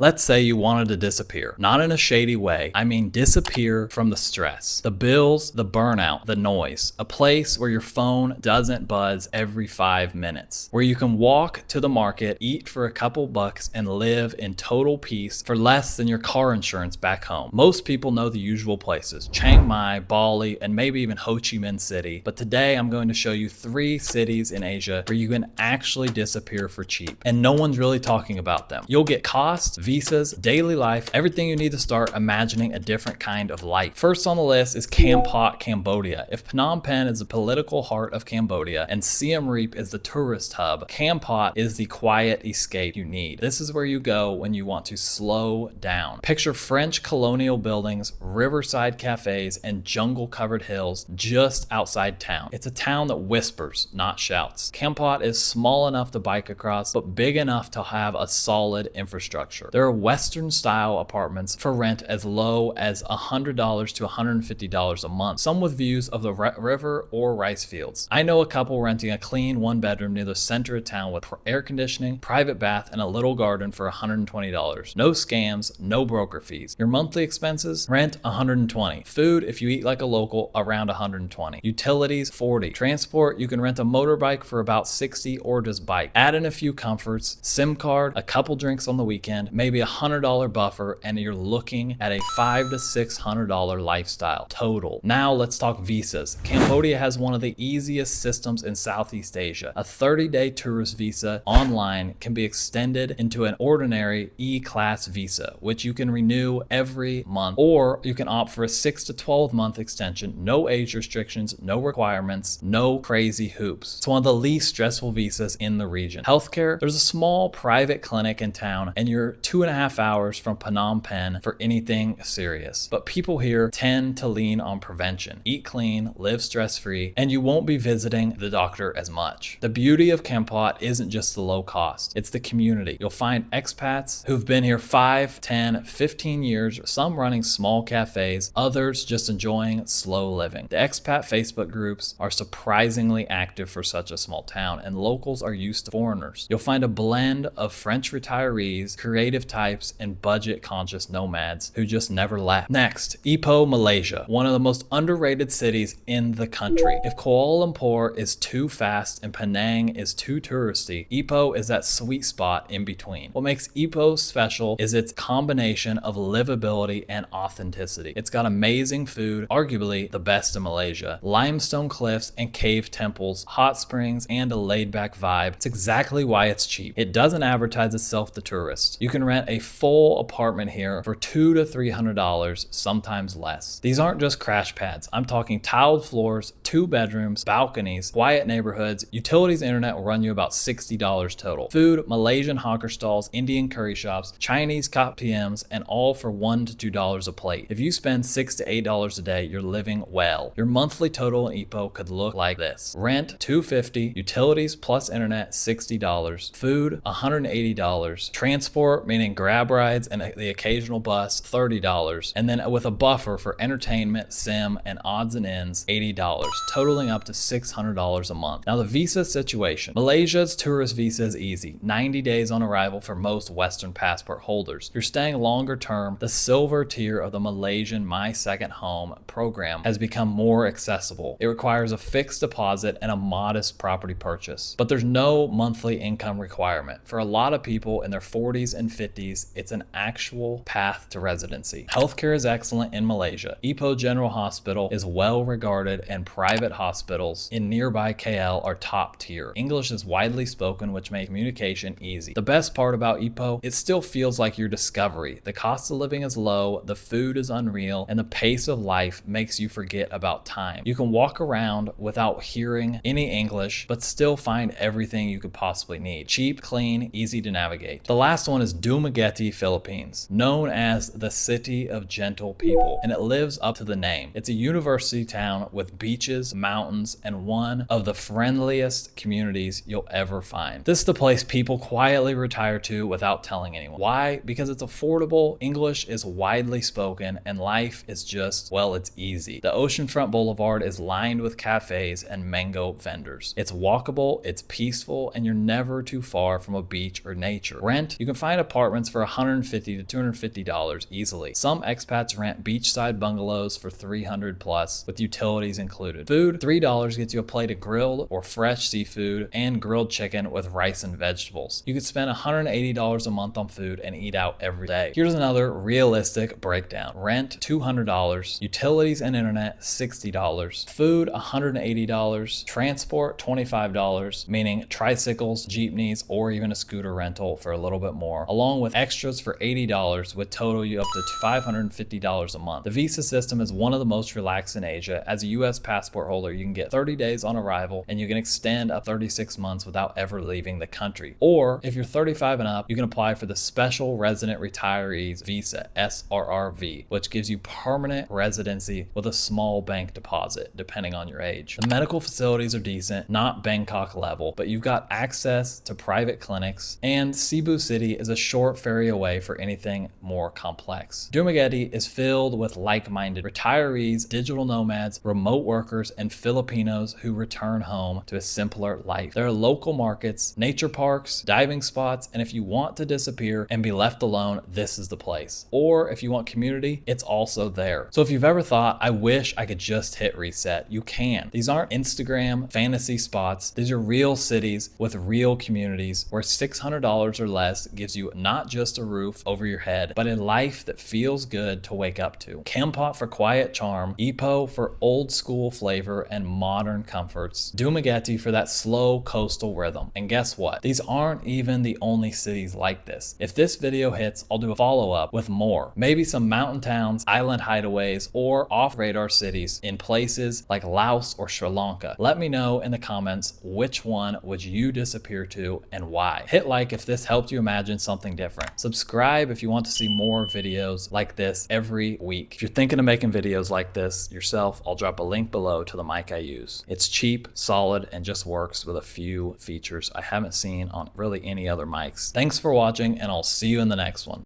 Let's say you wanted to disappear. Not in a shady way, I mean disappear from the stress, the bills, the burnout, the noise. A place where your phone doesn't buzz every 5 minutes. Where you can walk to the market, eat for a couple bucks, and live in total peace for less than your car insurance back home. Most people know the usual places: Chiang Mai, Bali, and maybe even Ho Chi Minh City. But today I'm going to show you 3 cities in Asia where you can actually disappear for cheap. And no one's really talking about them. You'll get costs, visas, daily life, everything you need to start imagining a different kind of life. First on the list is Kampot, Cambodia. If Phnom Penh is the political heart of Cambodia and Siem Reap is the tourist hub, Kampot is the quiet escape you need. This is where you go when you want to slow down. Picture French colonial buildings, riverside cafes, and jungle-covered hills just outside town. It's a town that whispers, not shouts. Kampot is small enough to bike across, but big enough to have a solid infrastructure. There are Western-style apartments for rent as low as $100 to $150 a month, some with views of the river or rice fields. I know a couple renting a clean one-bedroom near the center of town with air conditioning, private bath, and a little garden for $120. No scams, no broker fees. Your monthly expenses? Rent $120. Food, if you eat like a local, around $120. Utilities, $40. Transport, you can rent a motorbike for about $60 or just bike. Add in a few comforts, SIM card, a couple drinks on the weekend, maybe $100 buffer, and you're looking at a $500 to $600 lifestyle total. Now let's talk visas. Cambodia has one of the easiest systems in Southeast Asia. A 30-day tourist visa online can be extended into an ordinary E-class visa, which you can renew every month, or you can opt for a 6 to 12 month extension. No age restrictions, no requirements, no crazy hoops. It's one of the least stressful visas in the region. Healthcare, there's a small private clinic in town, and you're 2.5 hours from Phnom Penh for anything serious. But people here tend to lean on prevention. Eat clean, live stress-free, and you won't be visiting the doctor as much. The beauty of Kampot isn't just the low cost, it's the community. You'll find expats who've been here 5, 10, 15 years, some running small cafes, others just enjoying slow living. The expat Facebook groups are surprisingly active for such a small town, and locals are used to foreigners. You'll find a blend of French retirees, creative types, and budget-conscious nomads who just never left. Next, Ipoh, Malaysia, one of the most underrated cities in the country. If Kuala Lumpur is too fast and Penang is too touristy, Ipoh is that sweet spot in between. What makes Ipoh special is its combination of livability and authenticity. It's got amazing food, arguably the best in Malaysia, limestone cliffs and cave temples, hot springs, and a laid-back vibe. It's exactly why it's cheap. It doesn't advertise itself to tourists. You can rent a full apartment here for $200 to $300, sometimes less. These aren't just crash pads. I'm talking tiled floors, 2 bedrooms, balconies, quiet neighborhoods. Utilities, internet will run you about $60 total. Food, Malaysian hawker stalls, Indian curry shops, Chinese PMs, and all for $1 to $2 a plate. If you spend $6 to $8 a day, you're living well. Your monthly total in Ipoh could look like this: rent $250, utilities plus internet $60, food $180, transport, meaning grab rides and the occasional bus, $30, and then with a buffer for entertainment, sim, and odds and ends, $80, totaling up to $600 a month. Now the visa situation. Malaysia's tourist visa is easy, 90 days on arrival for most Western passport holders. If you're staying longer term, the silver tier of the Malaysian My Second Home program has become more accessible. It requires a fixed deposit and a modest property purchase, but there's no monthly income requirement. For a lot of people in their 40s and 50s, it's an actual path to residency. Healthcare is excellent in Malaysia. Ipoh General Hospital is well regarded, and private hospitals in nearby KL are top tier. English is widely spoken, which makes communication easy. The best part about Ipoh, it still feels like your discovery. The cost of living is low, the food is unreal, and the pace of life makes you forget about time. You can walk around without hearing any English, but still find everything you could possibly need. Cheap, clean, easy to navigate. The last one is Dumaguete, Philippines, known as the City of Gentle People, and it lives up to the name. It's a university town with beaches, mountains, and one of the friendliest communities you'll ever find. This is the place people quietly retire to without telling anyone. Why? Because it's affordable, English is widely spoken, and life is just, well, it's easy. The oceanfront boulevard is lined with cafes and mango vendors. It's walkable, it's peaceful, and you're never too far from a beach or nature. Rent, you can find apartments apartments for $150 to $250 easily. Some expats rent beachside bungalows for $300 plus with utilities included. Food, $3 gets you a plate of grilled or fresh seafood and grilled chicken with rice and vegetables. You could spend $180 a month on food and eat out every day. Here's another realistic breakdown. Rent, $200. Utilities and internet, $60. Food, $180. Transport, $25, meaning tricycles, jeepneys, or even a scooter rental for a little bit more, along with extras for $80, would total you up to $550 a month. The visa system is one of the most relaxed in Asia. As a US passport holder, you can get 30 days on arrival and you can extend up 36 months without ever leaving the country. Or if you're 35 and up, you can apply for the Special Resident Retirees Visa, SRRV, which gives you permanent residency with a small bank deposit, depending on your age. The medical facilities are decent, not Bangkok level, but you've got access to private clinics, and Cebu City is a short ferry away for anything more complex. Dumaguete is filled with like-minded retirees, digital nomads, remote workers, and Filipinos who return home to a simpler life. There are local markets, nature parks, diving spots, and if you want to disappear and be left alone, this is the place. Or if you want community, it's also there. So if you've ever thought, I wish I could just hit reset, you can. These aren't Instagram fantasy spots. These are real cities with real communities where $600 or less gives you not just a roof over your head, but a life that feels good to wake up to. Kampot for quiet charm, Ipoh for old school flavor and modern comforts, Dumaguete for that slow coastal rhythm. And guess what? These aren't even the only cities like this. If this video hits, I'll do a follow-up with more. Maybe some mountain towns, island hideaways, or off-radar cities in places like Laos or Sri Lanka. Let me know in the comments which one would you disappear to and why. Hit like if this helped you imagine something different. Subscribe if you want to see more videos like this every week. If you're thinking of making videos like this yourself, I'll drop a link below to the mic I use. It's cheap, solid, and just works with a few features I haven't seen on really any other mics. Thanks for watching, and I'll see you in the next one.